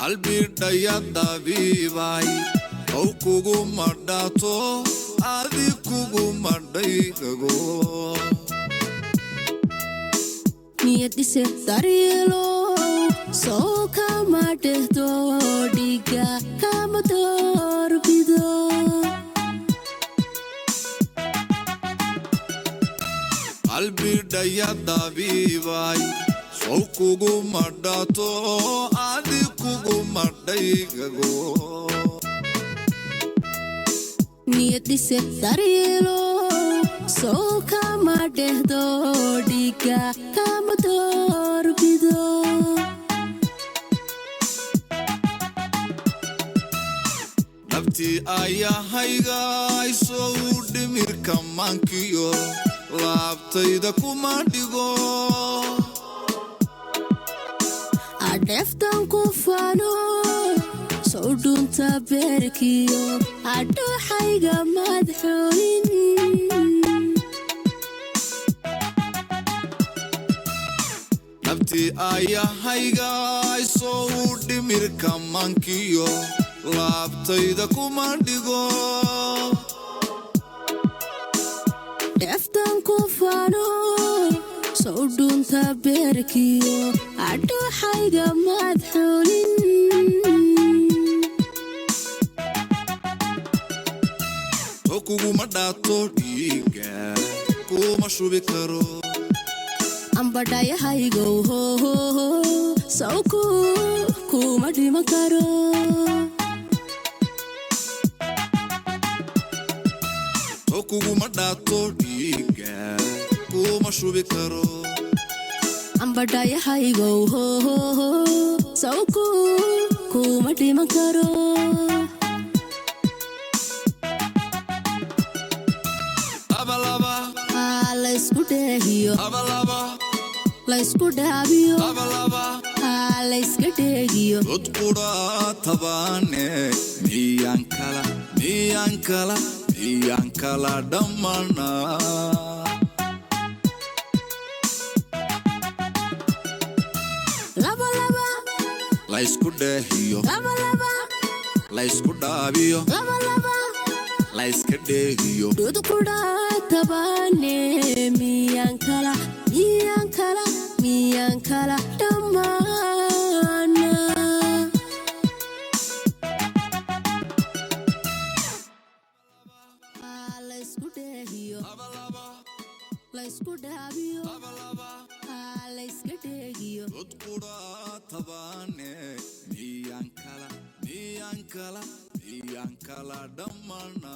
albiraya dabiibay oo kugu madhaato adi kugu madhaygago niyadise daryeelo soo kama dhehdo dhiga kama doorbido albiraya dabiibay oo kugu madhaato adi kugu madhaygago niyadise daryeelo soo kama dhehdo dhiga kama doorbido nabti ayahayga soo dhimirka mankiyo laabtayda kuma dhigo adeftan ku faano soo dhunta beerkiyo adooxayga madxooyin nabti ayahayga soo dhimirka mankiyo laabtayda kuma dhigo deftan ku faano soo dhunta beerkiyo adooxayga madxooyin kugu madhaato dhiiga kuma shubi karo ambadhayahaygow hohoho sawku kuma dhima karo kugu madhaato dhiiga kuma shubi karo ambadhayahaygow hohoho sawku kuma dhima karo laysku dheehiyo laysku dhaabiyo layska dheegiyo udqudha tabaane miyaan kala dhammana laysku dheehiyo laysku dhaabiyo layska dheegiyo udqudha tabaane miyaan kala dhammaana laysku dheehiyo laysku dhaabiyo layska dheegiyo udqudha tabaane miyaan kala dhammana